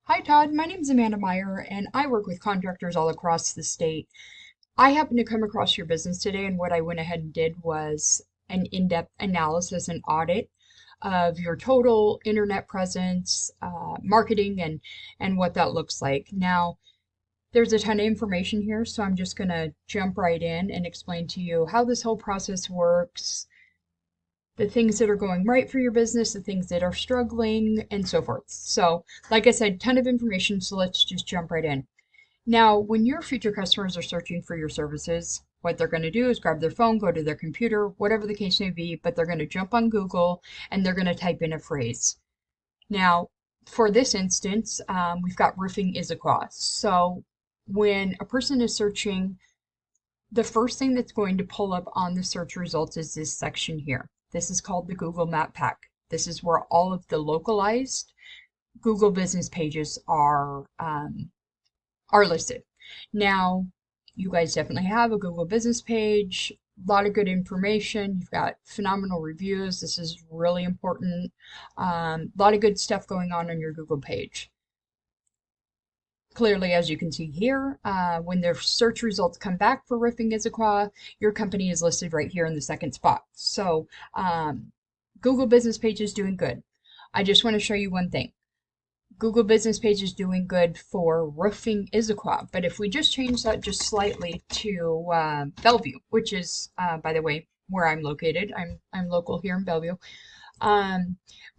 Hi Todd, my name is Amanda Meyer and I work with contractors all across the state. I happened to come across your business today, and what I went ahead and did was an in-depth analysis and audit of your total internet presence, marketing, and what that looks like. Now, there's a ton of information here, so I'm just going to jump right in and explain to you how this whole process works, the things that are going right for your business, the things that are struggling, and so forth. So, like I said, ton of information, so let's just jump right in. Now, when your future customers are searching for your services, what they're going to do is grab their phone, go to their computer, whatever the case may be, but they're going to jump on Google and they're going to type in a phrase. Now, for this instance, we've got roofing Issaquah. So when a person is searching, the first thing that's going to pull up on the search results is this section here. This is called the Google Map Pack. This is where all of the localized Google business pages are listed. Now, you guys definitely have a Google business page, a lot of good information. You've got phenomenal reviews. This is really important. A lot of good stuff going on your Google page. Clearly, as you can see here, when their search results come back for Roofing Issaquah, your company is listed right here in the second spot. So Google business page is doing good. I just want to show you one thing. Google business page is doing good for Roofing Issaquah, but if we just change that just slightly to Bellevue, which is, by the way, where I'm located. I'm local here in Bellevue.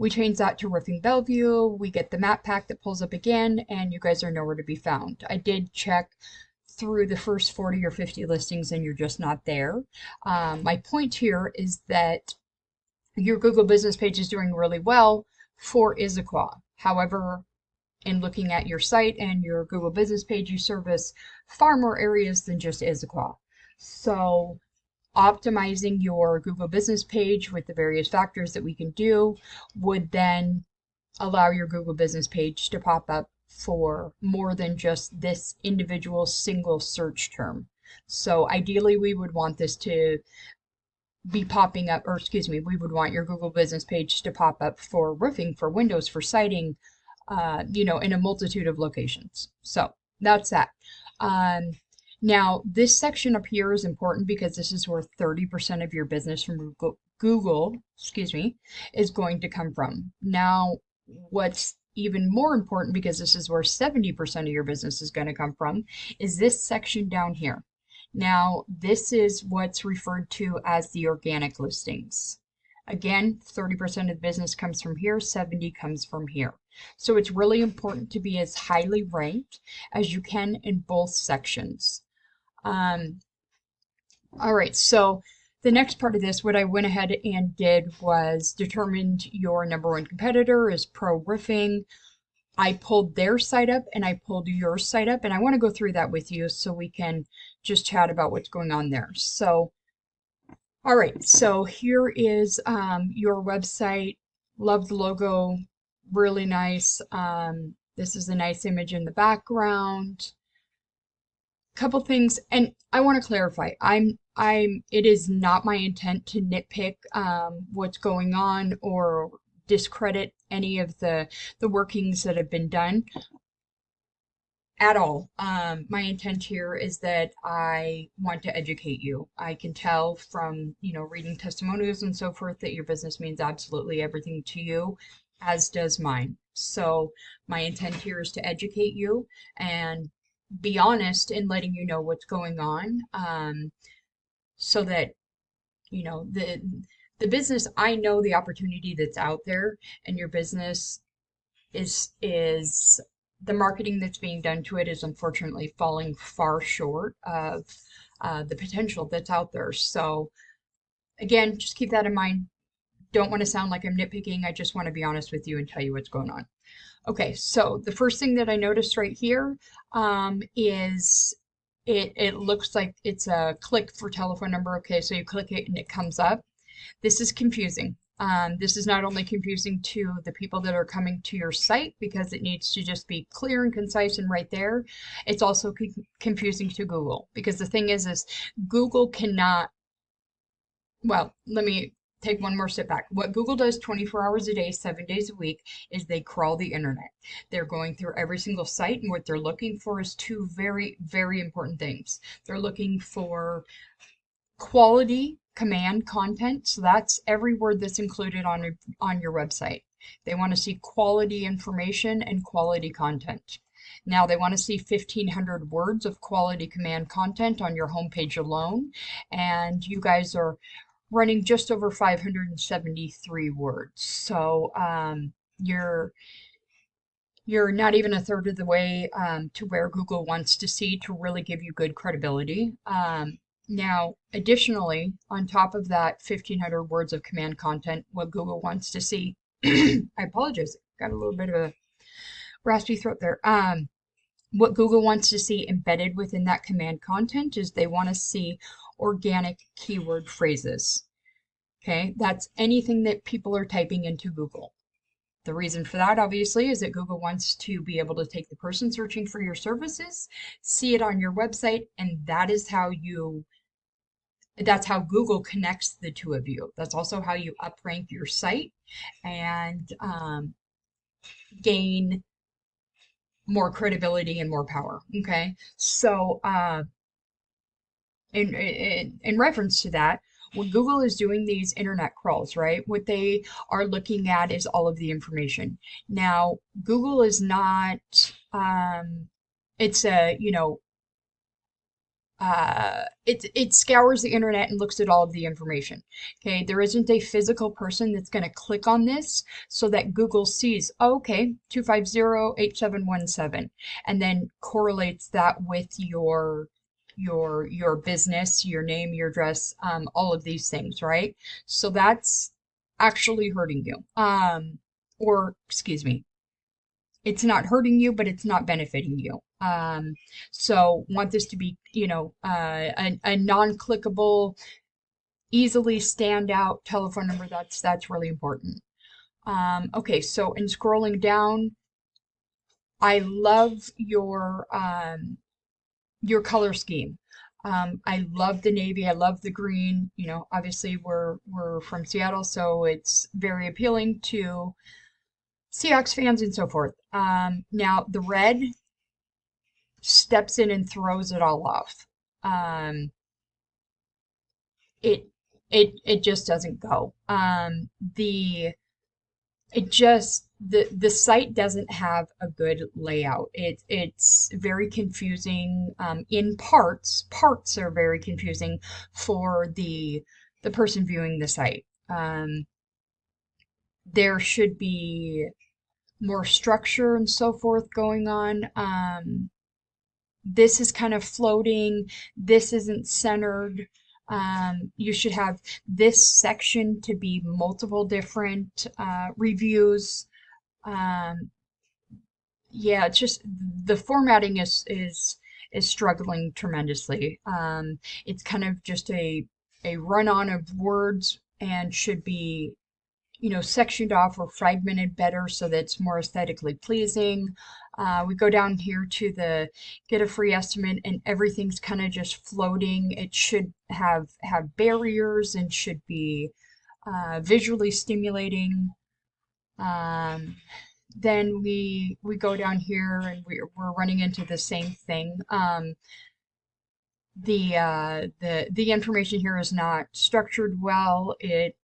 We change that to Roofing Bellevue. We get the map pack that pulls up again, and you guys are nowhere to be found. I did check through the first 40 or 50 listings, and you're just not there. My point here is that your Google business page is doing really well for Issaquah. However, in looking at your site and your Google business page, you service far more areas than just Issaquah. So optimizing your Google business page with the various factors that we can do would then allow your Google business page to pop up for more than just this individual single search term. So ideally, we would want this to be popping up, or excuse me, we would want your Google business page to pop up for roofing, for windows, for siding, in a multitude of locations. So that's that. Now, this section up here is important because this is where 30% of your business from Google, is going to come from. Now, what's even more important, because this is where 70% of your business is going to come from, is this section down here. Now, this is what's referred to as the organic listings. Again, 30% of the business comes from here, 70 comes from here. So it's really important to be as highly ranked as you can in both sections. All right, so the next part of this, what I went ahead and did was determined your number one competitor is Pro Roofing. I pulled their site up and I pulled your site up, and I want to go through that with you so we can just chat about what's going on there. So, all right, so here is your website. Love the logo, really nice. This is a nice image in the background. Couple things, and I want to clarify. It is not my intent to nitpick what's going on or discredit any of the workings that have been done at all. My intent here is that I want to educate you. I can tell from, reading testimonials and so forth that your business means absolutely everything to you, as does mine. So my intent here is to educate you and be honest in letting you know what's going on, so that, the business, I know the opportunity that's out there, and your business is the marketing that's being done to it is unfortunately falling far short of the potential that's out there. So again, just keep that in mind. Don't want to sound like I'm nitpicking. I just want to be honest with you and tell you what's going on. Okay, so the first thing that I noticed right here is it looks like it's a click for telephone number. Okay, so you click it and it comes up. This is confusing. This is not only confusing to the people that are coming to your site because it needs to just be clear and concise and right there. It's also confusing to Google, because the thing is Google cannot, well, let me take one more step back. What Google does 24 hours a day, 7 days a week, is they crawl the internet. They're going through every single site, and what they're looking for is two very, very important things. They're looking for quality command content. So that's every word that's included on your website. They want to see quality information and quality content. Now they want to see 1,500 words of quality command content on your homepage alone, and you guys are running just over 573 words. So you're not even a third of the way to where Google wants to see to really give you good credibility. Now, additionally, on top of that 1,500 words of command content, what Google wants to see, I apologize, got a little bit of a raspy throat there. What Google wants to see embedded within that command content is they want to see organic keyword phrases. Okay, that's anything that people are typing into Google. The reason for that, obviously, is that Google wants to be able to take the person searching for your services, see it on your website, and that's how Google connects the two of you. That's also how you uprank your site and gain more credibility and more power. Okay, so in reference to that, when Google is doing these internet crawls, right, what they are looking at is all of the information. Now, Google is not, it's a, it scours the internet and looks at all of the information. Okay, there isn't a physical person that's going to click on this so that Google sees, oh, okay, 250-8717, and then correlates that with your business, your name, your address, all of these things, right? So that's actually hurting you. Or excuse me, it's not hurting you, but it's not benefiting you. So want this to be, a non-clickable, easily stand out telephone number. That's really important. Okay, so in scrolling down, I love your color scheme. I love the navy. I love the green. Obviously we're from Seattle, so it's very appealing to Seahawks fans and so forth. Now the red steps in and throws it all off. It it just doesn't go. The site doesn't have a good layout. It's very confusing in parts. Parts are very confusing for the person viewing the site. There should be more structure and so forth going on. This is kind of floating. This isn't centered. You should have this section to be multiple different reviews. Yeah, it's just the formatting is struggling tremendously. It's kind of just a run-on of words and should be, sectioned off or fragmented better so that it's more aesthetically pleasing. We go down here to the get a free estimate and everything's kind of just floating. It should have barriers and should be visually stimulating. Then we go down here and we're running into the same thing. The information here is not structured well. It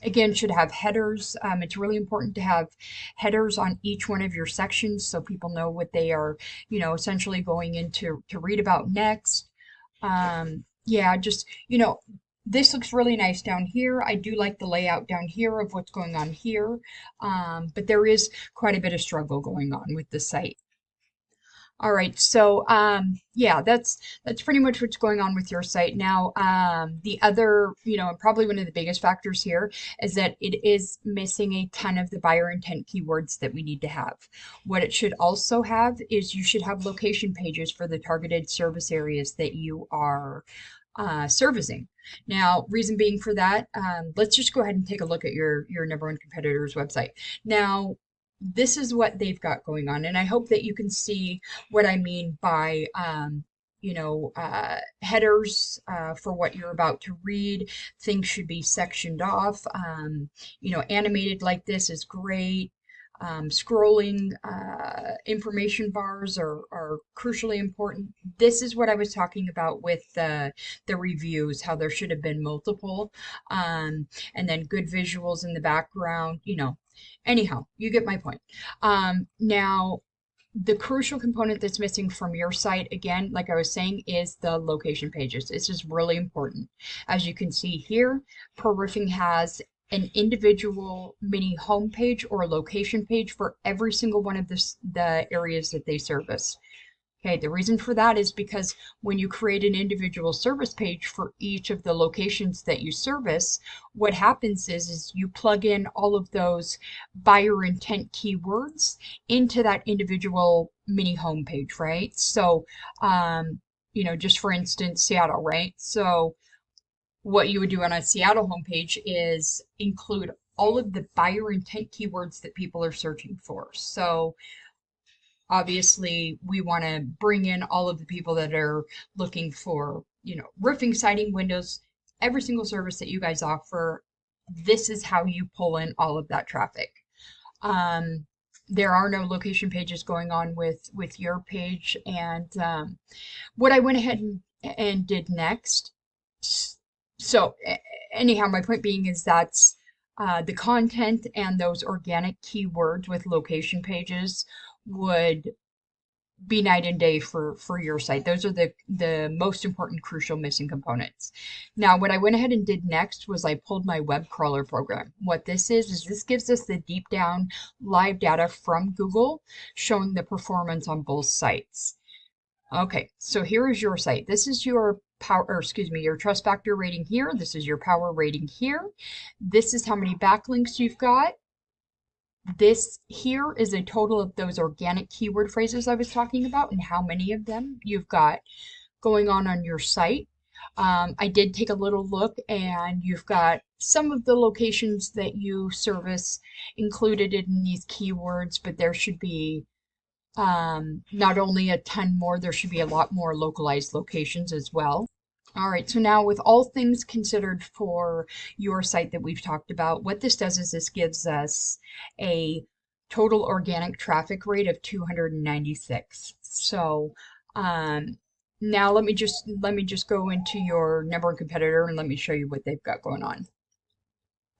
again should have headers. It's really important to have headers on each one of your sections so people know what they are, essentially going into to read about next. Yeah, just, this looks really nice down here. I do like the layout down here of what's going on here, but there is quite a bit of struggle going on with the site. All right, so yeah, that's pretty much what's going on with your site. Now, the other, probably one of the biggest factors here is that it is missing a ton of the buyer intent keywords that we need to have. What it should also have is you should have location pages for the targeted service areas that you are servicing. Now, reason being for that, let's just go ahead and take a look at your number one competitor's website. Now, this is what they've got going on, and I hope that you can see what I mean by headers for what you're about to read. Things should be sectioned off. Animated like this is great. Scrolling information bars are crucially important. This is what I was talking about with the reviews, how there should have been multiple, and then good visuals in the background. Anyhow, you get my point. Now, the crucial component that's missing from your site, again, like I was saying, is the location pages. This is really important. As you can see here, Pro Roofing has an individual mini homepage or location page for every single one of the areas that they service. Okay, the reason for that is because when you create an individual service page for each of the locations that you service, what happens is you plug in all of those buyer intent keywords into that individual mini homepage, right? So, just for instance, Seattle, right? So what you would do on a Seattle homepage is include all of the buyer intent keywords that people are searching for. So obviously, we want to bring in all of the people that are looking for, roofing, siding, windows, every single service that you guys offer. This is how you pull in all of that traffic. There are no location pages going on with your page, and what I went ahead and did next. So anyhow, my point being is that's the content and those organic keywords with location pages would be night and day for your site. Those are the most important crucial missing components. Now, what I went ahead and did next was I pulled my web crawler program. What this is this gives us the deep down live data from Google showing the performance on both sites. Okay, so here is your site. This is your your trust factor rating here. This is your power rating here. This is how many backlinks you've got. This here is a total of those organic keyword phrases I was talking about and how many of them you've got going on your site. I did take a little look, and you've got some of the locations that you service included in these keywords, but there should be not only a ton more, there should be a lot more localized locations as well. All right, so now with all things considered for your site that we've talked about, what this does is this gives us a total organic traffic rate of 296. So now let me just go into your number one competitor and let me show you what they've got going on.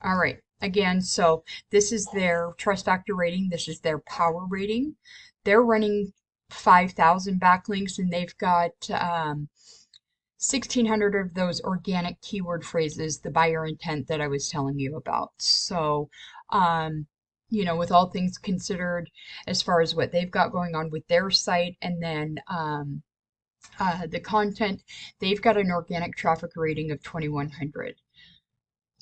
All right, again, so this is their trust factor rating. This is their power rating. They're running 5,000 backlinks, and they've got 1,600 of those organic keyword phrases, the buyer intent that I was telling you about. So, with all things considered, as far as what they've got going on with their site, and then the content, they've got an organic traffic rating of 2,100.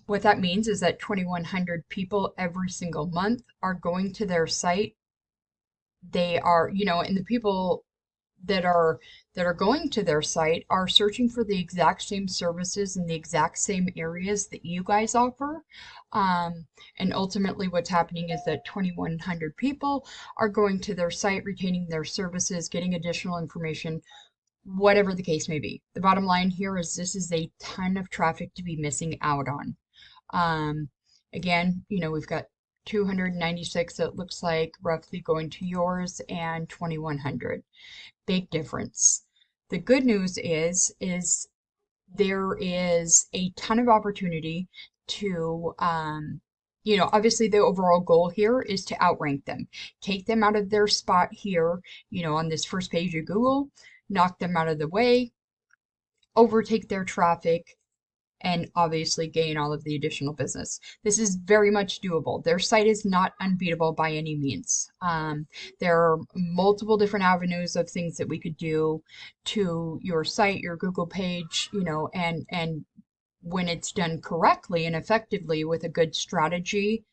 What that means is that 2,100 people every single month are going to their site. They are, and the people that are going to their site are searching for the exact same services in the exact same areas that you guys offer. And ultimately what's happening is that 2,100 people are going to their site, retaining their services, getting additional information, whatever the case may be. The bottom line here is this is a ton of traffic to be missing out on. Again, we've got 296, it looks like, roughly going to yours, and 2,100. Big difference. The good news is there is a ton of opportunity to, obviously the overall goal here is to outrank them, take them out of their spot here, on this first page of Google, knock them out of the way, overtake their traffic, and obviously gain all of the additional business. This is very much doable. Their site is not unbeatable by any means. There are multiple different avenues of things that we could do to your site, your Google page, and when it's done correctly and effectively with a good strategy,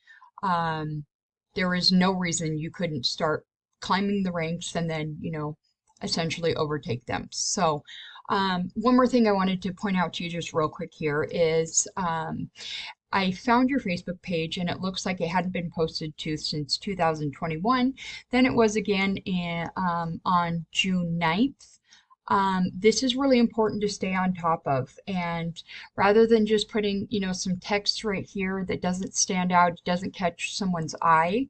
there is no reason you couldn't start climbing the ranks and then, essentially overtake them. So one more thing I wanted to point out to you just real quick here is I found your Facebook page, and it looks like it hadn't been posted to since 2021. Then it was again on June 9th. This is really important to stay on top of. And rather than just putting, some text right here that doesn't stand out, doesn't catch someone's eye,